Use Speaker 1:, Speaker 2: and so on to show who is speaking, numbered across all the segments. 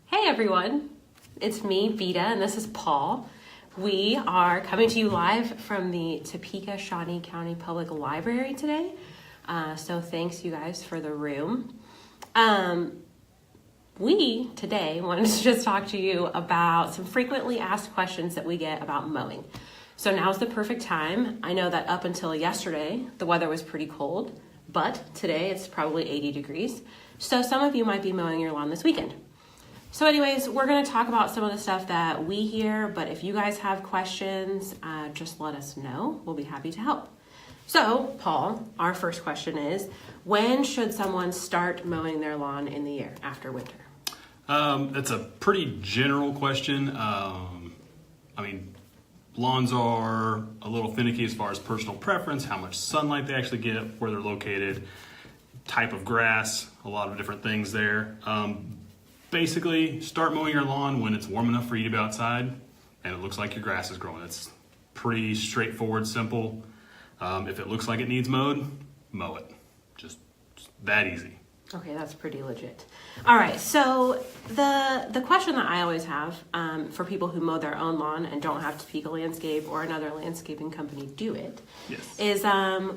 Speaker 1: Hey everyone, it's me, Bita, and this is Paul. We are coming to you live from the Topeka Shawnee County Public Library today. So thanks you guys for the room. We today wanted to just talk to you about some frequently asked questions that we get about mowing. So now's the perfect time. I know that up until yesterday, the weather was pretty cold, but today it's probably 80 degrees. So some of you might be mowing your lawn this weekend. So anyways, we're going to talk about some of the stuff that we hear, but if you guys have questions, just let us know. We'll be happy to help. So, Paul, our first question is, when should someone start mowing their lawn in the year after winter?
Speaker 2: That's a pretty general question. Lawns are a little finicky as far as personal preference, how much sunlight they actually get, where they're located, type of grass, a lot of different things there. Basically, start mowing your lawn when it's warm enough for you to be outside and it looks like your grass is growing. It's pretty straightforward, simple. If it looks like it needs mowed, mow it. Just that easy.
Speaker 1: Okay, that's pretty legit. All right, so the question that I always have for people who mow their own lawn and don't have Topeka Landscape or another landscaping company do it,
Speaker 2: yes,
Speaker 1: is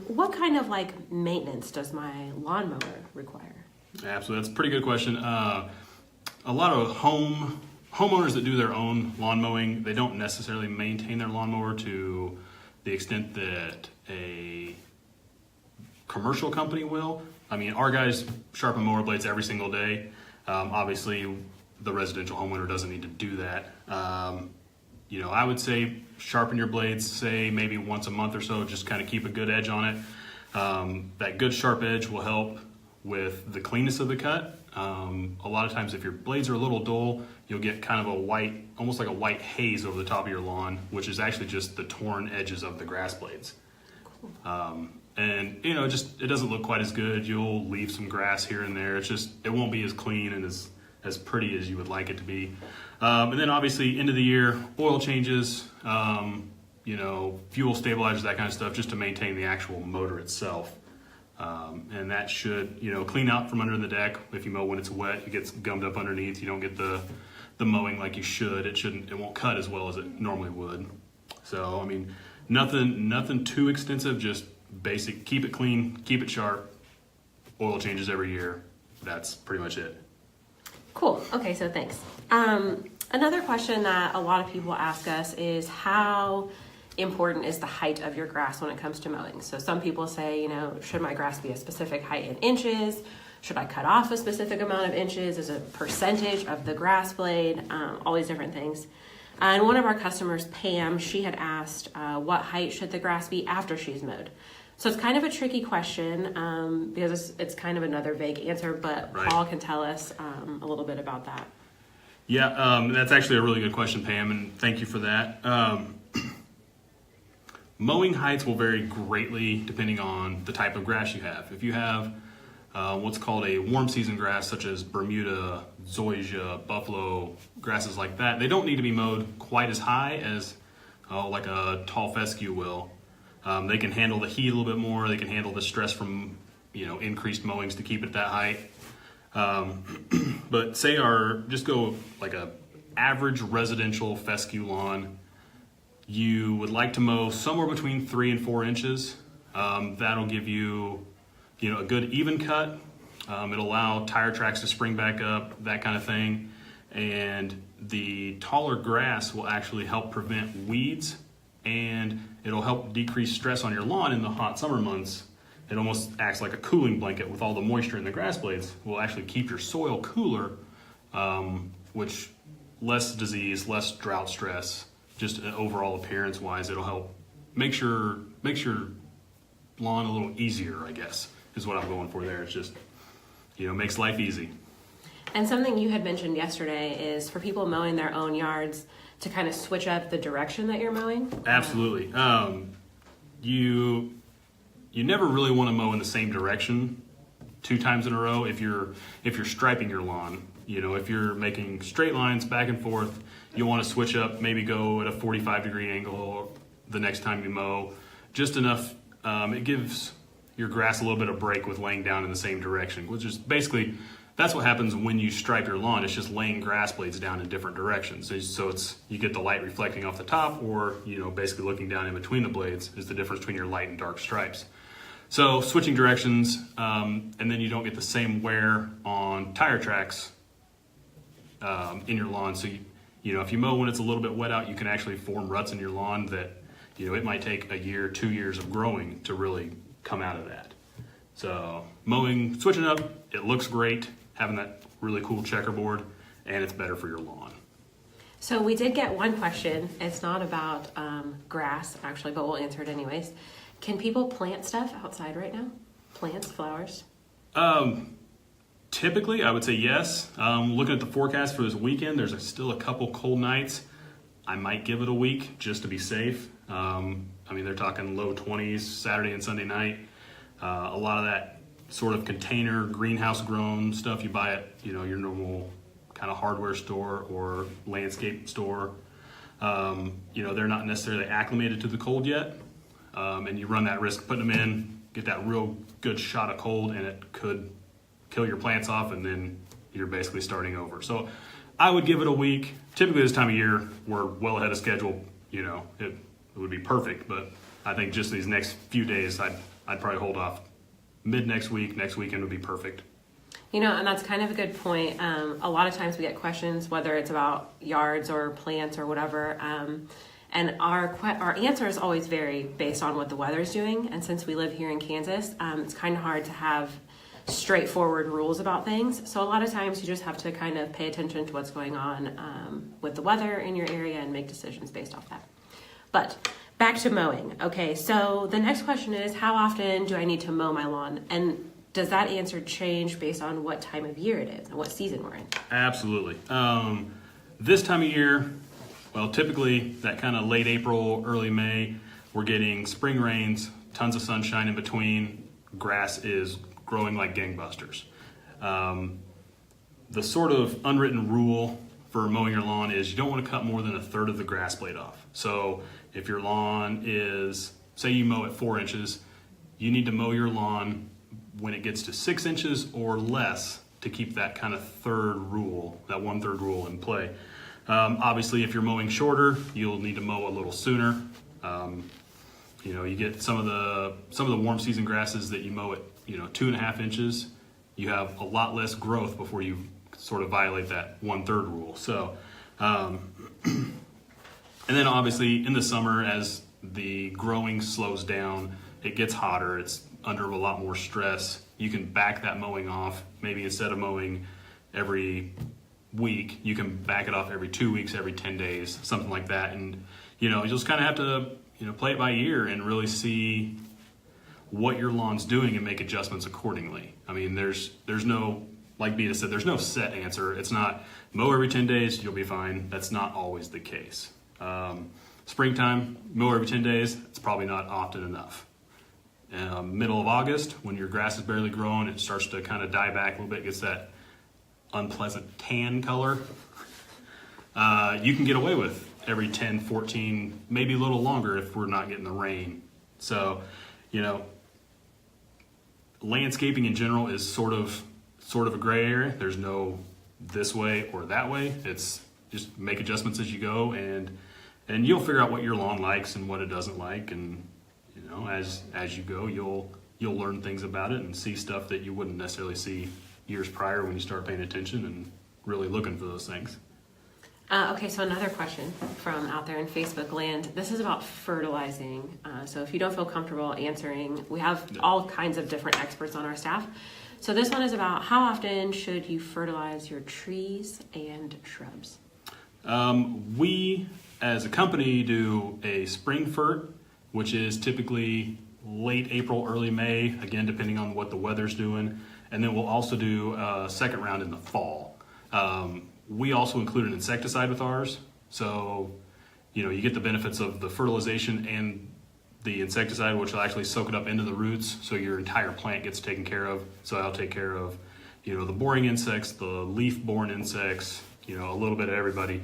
Speaker 1: what kind of maintenance does my lawnmower require?
Speaker 2: Absolutely, that's a pretty good question. A lot of homeowners that do their own lawn mowing, they don't necessarily maintain their lawnmower to the extent that a commercial company will. I mean, our guys sharpen mower blades every single day. Obviously, the residential homeowner doesn't need to do that. I would say sharpen your blades, say maybe once a month or so, just kind of keep a good edge on it. That good sharp edge will help with the cleanness of the cut. A lot of times if your blades are a little dull, you'll get kind of a white, almost like a white haze over the top of your lawn, which is actually just the torn edges of the grass blades.
Speaker 1: Cool.
Speaker 2: It doesn't look quite as good. You'll leave some grass here and there. It won't be as clean and as pretty as you would like it to be. And then obviously end of the year, oil changes, fuel stabilizers, that kind of stuff, just to maintain the actual motor itself. And that should, clean out from under the deck. If you mow when it's wet, it gets gummed up underneath. You don't get the mowing like you should. It won't cut as well as it normally would. So, nothing too extensive, just basic, keep it clean, keep it sharp, oil changes every year. That's pretty much it.
Speaker 1: Cool. Okay, so thanks. Another question that a lot of people ask us is how important is the height of your grass when it comes to mowing? So some people say, should my grass be a specific height in inches? Should I cut off a specific amount of inches as a percentage of the grass blade? All these different things. And one of our customers, Pam, she had asked what height should the grass be after she's mowed? So it's kind of a tricky question because it's kind of another vague answer, but
Speaker 2: right.
Speaker 1: Paul can tell us a little bit about that.
Speaker 2: Yeah, that's actually a really good question, Pam, and thank you for that. Mowing heights will vary greatly depending on the type of grass you have. If you have what's called a warm season grass, such as Bermuda, zoysia, buffalo, grasses like that, they don't need to be mowed quite as high as like a tall fescue will. They can handle the heat a little bit more. They can handle the stress from increased mowings to keep it that height. But say just go like a average residential fescue lawn. You would like to mow somewhere between 3 and 4 inches. That'll give you, a good even cut. It'll allow tire tracks to spring back up, that kind of thing. And the taller grass will actually help prevent weeds, and it'll help decrease stress on your lawn in the hot summer months. It almost acts like a cooling blanket with all the moisture in the grass blades. Will actually keep your soil cooler, which less disease, less drought stress. Just overall appearance wise, it'll help make your lawn a little easier, I guess, is what I'm going for there. It's just, makes life easy.
Speaker 1: And something you had mentioned yesterday is for people mowing their own yards to kind of switch up the direction that you're mowing.
Speaker 2: Absolutely. You never really want to mow in the same direction 2 times in a row if you're striping your lawn. If you're making straight lines back and forth, you want to switch up, maybe go at a 45-degree angle the next time you mow. Just enough, it gives your grass a little bit of break with laying down in the same direction, which is basically that's what happens when you stripe your lawn. It's just laying grass blades down in different directions. So you get the light reflecting off the top, or basically looking down in between the blades is the difference between your light and dark stripes. So switching directions, and then you don't get the same wear on tire tracks in your lawn. So if you mow when it's a little bit wet out, you can actually form ruts in your lawn that it might take a year, 2 years of growing to really come out of that. So mowing, switching up, it looks great, having that really cool checkerboard, and it's better for your lawn.
Speaker 1: So we did get one question. It's not about grass, actually, but we'll answer it anyways. Can people plant stuff outside right now? Plants, flowers?
Speaker 2: Typically, I would say yes. Looking at the forecast for this weekend, there's still a couple cold nights. I might give it a week just to be safe. They're talking low 20s Saturday and Sunday night. A lot of that sort of container greenhouse grown stuff you buy at your normal kind of hardware store or landscape store, they're not necessarily acclimated to the cold yet, and you run that risk putting them in, get that real good shot of cold, and it could kill your plants off, and then you're basically starting over. So I would give it a week. Typically this time of year we're well ahead of schedule. It would be perfect, but I think just these next few days I'd probably hold off. Mid next weekend would be perfect.
Speaker 1: And that's kind of a good point. A lot of times we get questions, whether it's about yards or plants or whatever, and our answers always vary based on what the weather is doing. And since we live here in Kansas, it's kind of hard to have straightforward rules about things. So a lot of times you just have to kind of pay attention to what's going on with the weather in your area and make decisions based off that. But back to mowing. Okay, so the next question is, how often do I need to mow my lawn? And does that answer change based on what time of year it is and what season we're in?
Speaker 2: Absolutely. This time of year, well, typically that kind of late April, early May, we're getting spring rains, tons of sunshine in between. Grass is growing like gangbusters. The sort of unwritten rule for mowing your lawn is you don't want to cut more than a third of the grass blade off. So if your lawn is, say you mow at 4 inches, you need to mow your lawn when it gets to 6 inches or less to keep that kind of third rule, that 1/3 rule in play. Obviously, if you're mowing shorter, you'll need to mow a little sooner. You get some of the warm season grasses that you mow at 2.5 inches. You have a lot less growth before you sort of violate that 1/3 rule. So, and then obviously in the summer, as the growing slows down, it gets hotter. It's under a lot more stress. You can back that mowing off. Maybe instead of mowing every week, you can back it off every 2 weeks, every 10 days, something like that. And you just kind of have to play it by ear and really see what your lawn's doing and make adjustments accordingly. There's no, like Bita said, there's no set answer. It's not mow every 10 days, you'll be fine. That's not always the case. Springtime, mow every 10 days, it's probably not often enough. Middle of August, when your grass is barely growing, it starts to kind of die back a little bit, gets that unpleasant tan color. You can get away with every 10, 14, maybe a little longer if we're not getting the rain. So, landscaping in general is sort of a gray area. There's no this way or that way. It's just make adjustments as you go, and you'll figure out what your lawn likes and what it doesn't like, and as you go, you'll learn things about it and see stuff that you wouldn't necessarily see years prior when you start paying attention and really looking for those things.
Speaker 1: Okay, so another question from out there in Facebook land. This is about fertilizing. So if you don't feel comfortable answering, we have all kinds of different experts on our staff. So this one is about how often should you fertilize your trees and shrubs?
Speaker 2: We, as a company, do a spring fert, which is typically late April, early May, again, depending on what the weather's doing. And then we'll also do a second round in the fall. We also include an insecticide with ours. So, you get the benefits of the fertilization and the insecticide, which will actually soak it up into the roots. So your entire plant gets taken care of. So I'll take care of, the boring insects, the leaf-borne insects, a little bit of everybody.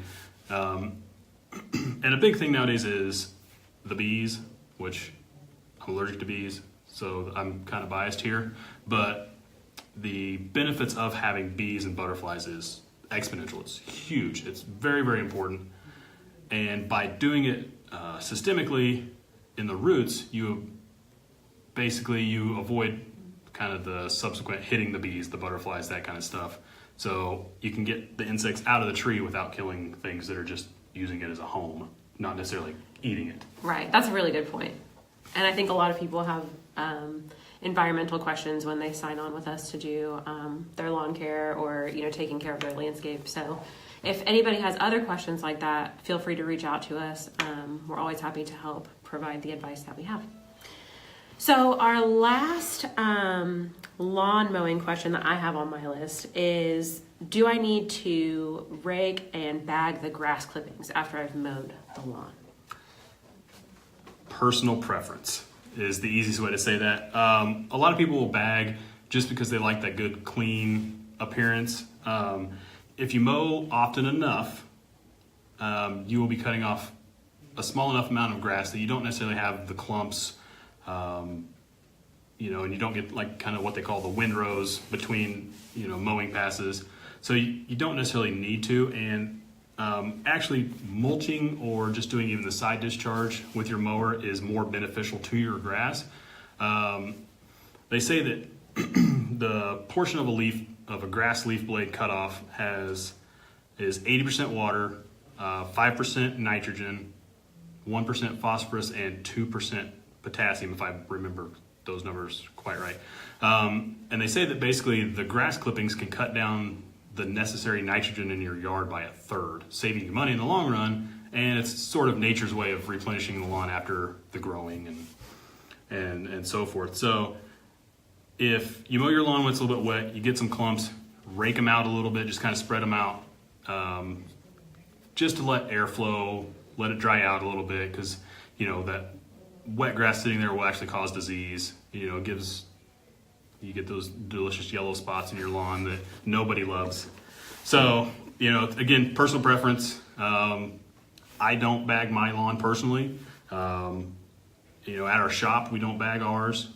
Speaker 2: And a big thing nowadays is the bees, which I'm allergic to bees, so I'm kind of biased here. But the benefits of having bees and butterflies is exponential. It's huge. It's very, very important. And by doing it systemically in the roots, you avoid kind of the subsequent hitting the bees, the butterflies, that kind of stuff. So you can get the insects out of the tree without killing things that are just using it as a home, not necessarily eating it.
Speaker 1: Right. That's a really good point. And I think a lot of people have environmental questions when they sign on with us to do their lawn care or, taking care of their landscape. So if anybody has other questions like that, feel free to reach out to us. We're always happy to help provide the advice that we have. So our last lawn mowing question that I have on my list is, do I need to rake and bag the grass clippings after I've mowed the lawn?
Speaker 2: Personal preference is the easiest way to say that. A lot of people will bag just because they like that good, clean appearance. If you mow often enough, you will be cutting off a small enough amount of grass that you don't necessarily have the clumps, and you don't get like kind of what they call the windrows between, mowing passes. So you don't necessarily need to. And actually mulching or just doing even the side discharge with your mower is more beneficial to your grass. They say that the portion of a grass leaf blade cutoff is 80% water, 5% nitrogen, 1% phosphorus, and 2% potassium, if I remember those numbers quite right. And they say that basically the grass clippings can cut down the necessary nitrogen in your yard by a third, saving you money in the long run, and it's sort of nature's way of replenishing the lawn after the growing and so forth. So if you mow your lawn when it's a little bit wet, you get some clumps, rake them out a little bit, just kind of spread them out, just to let air flow, let it dry out a little bit, because that wet grass sitting there will actually cause disease. You get those delicious yellow spots in your lawn that nobody loves. So, again, personal preference. I don't bag my lawn personally. At our shop, we don't bag ours.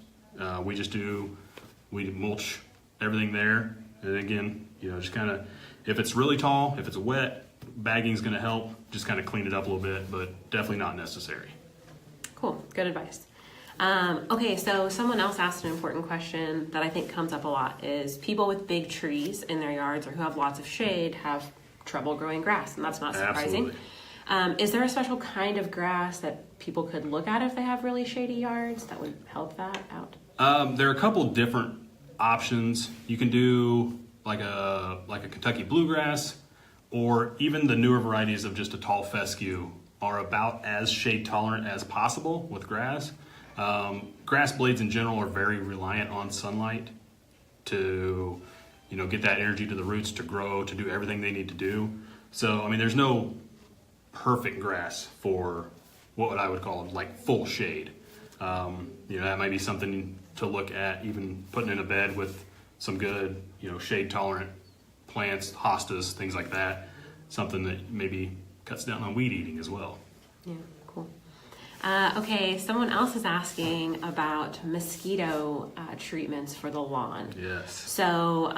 Speaker 2: We mulch everything there. And again, just kind of, if it's really tall, if it's wet, bagging is going to help. Just kind of clean it up a little bit, but definitely not necessary.
Speaker 1: Cool. Good advice. Okay, so someone else asked an important question that I think comes up a lot is people with big trees in their yards or who have lots of shade have trouble growing grass, and that's not surprising. Is there a special kind of grass that people could look at if they have really shady yards that would help that out?
Speaker 2: There are a couple different options. You can do like a Kentucky bluegrass, or even the newer varieties of just a tall fescue are about as shade tolerant as possible with grass. Grass blades in general are very reliant on sunlight to, get that energy to the roots to grow, to do everything they need to do. So, there's no perfect grass for what I would call like full shade. That might be something to look at, even putting in a bed with some good, shade tolerant plants, hostas, things like that. Something that maybe cuts down on weed eating as well.
Speaker 1: Yeah, cool. Okay, someone else is asking about mosquito treatments for the lawn.
Speaker 2: Yes.
Speaker 1: So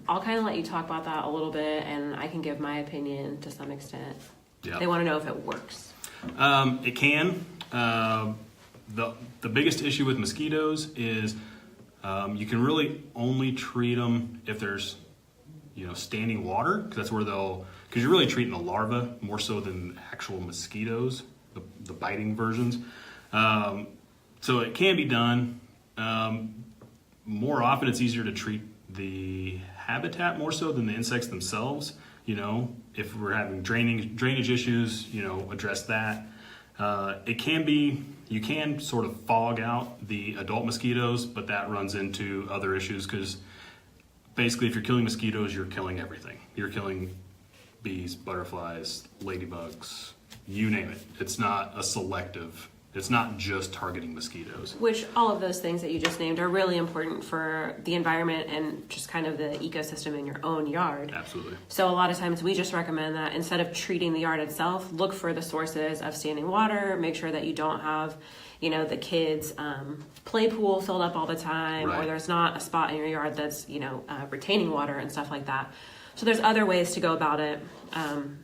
Speaker 1: I'll kind of let you talk about that a little bit, and I can give my opinion to some extent.
Speaker 2: Yep.
Speaker 1: They want to know if it works.
Speaker 2: It can. The biggest issue with mosquitoes is you can really only treat them if there's standing water, because that's where because you're really treating the larva more so than actual mosquitoes, the biting versions. So it can be done. More often it's easier to treat the habitat more so than the insects themselves. If we're having drainage issues, address that. You can sort of fog out the adult mosquitoes, but that runs into other issues, because basically if you're killing mosquitoes, you're killing everything. You're killing bees, butterflies, ladybugs, you name it. It's not a selective It's not just targeting mosquitoes.
Speaker 1: Which all of those things that you just named are really important for the environment and just kind of the ecosystem in your own yard.
Speaker 2: Absolutely.
Speaker 1: So a lot of times we just recommend that instead of treating the yard itself, look for the sources of standing water, make sure that you don't have, the kids' play pool filled up all the time, or
Speaker 2: Right.
Speaker 1: there's not a spot in your yard that's, retaining water and stuff like that. So there's other ways to go about it,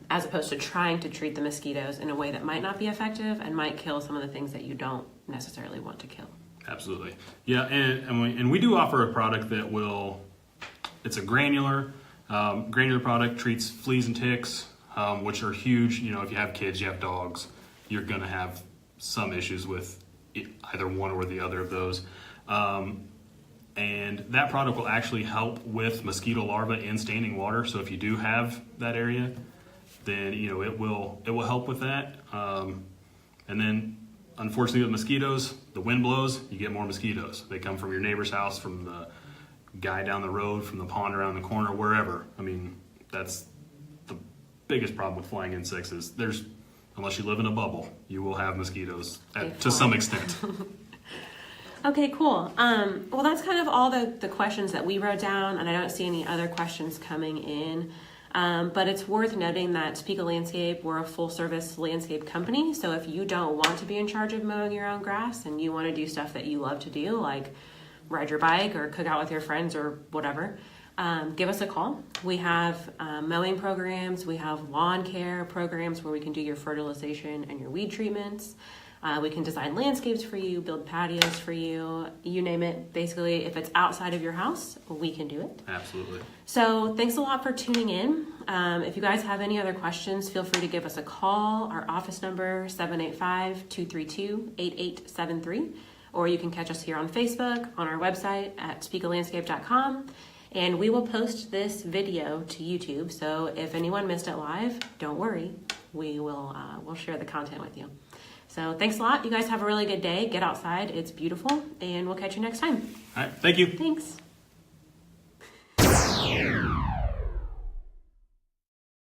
Speaker 1: as opposed to trying to treat the mosquitoes in a way that might not be effective and might kill some of the things that you don't necessarily want to kill.
Speaker 2: Absolutely. Yeah, and we do offer a product that it's a granular product, treats fleas and ticks, which are huge. If you have kids, you have dogs, you're going to have some issues with either one or the other of those. And that product will actually help with mosquito larvae in standing water. So if you do have that area, then it will help with that. And then unfortunately with mosquitoes, the wind blows, you get more mosquitoes. They come from your neighbor's house, from the guy down the road, from the pond around the corner, wherever. I mean, that's the biggest problem with flying insects is unless you live in a bubble, you will have mosquitoes to some extent.
Speaker 1: Okay, cool. Well, that's kind of all the questions that we wrote down, and I don't see any other questions coming in. But it's worth noting that Topeka Landscape, we're a full-service landscape company, so if you don't want to be in charge of mowing your own grass and you want to do stuff that you love to do, like ride your bike or cook out with your friends or whatever, give us a call. We have mowing programs, we have lawn care programs where we can do your fertilization and your weed treatments. We can design landscapes for you, build patios for you, you name it. Basically, if it's outside of your house, we can do it.
Speaker 2: Absolutely.
Speaker 1: So thanks a lot for tuning in. If you guys have any other questions, feel free to give us a call. Our office number, 785-232-8873. Or you can catch us here on Facebook, on our website at topekalandscape.com. And we will post this video to YouTube. So if anyone missed it live, don't worry. We'll share the content with you. So thanks a lot. You guys have a really good day. Get outside. It's beautiful. And we'll catch you next time.
Speaker 2: All right. Thank you.
Speaker 1: Thanks.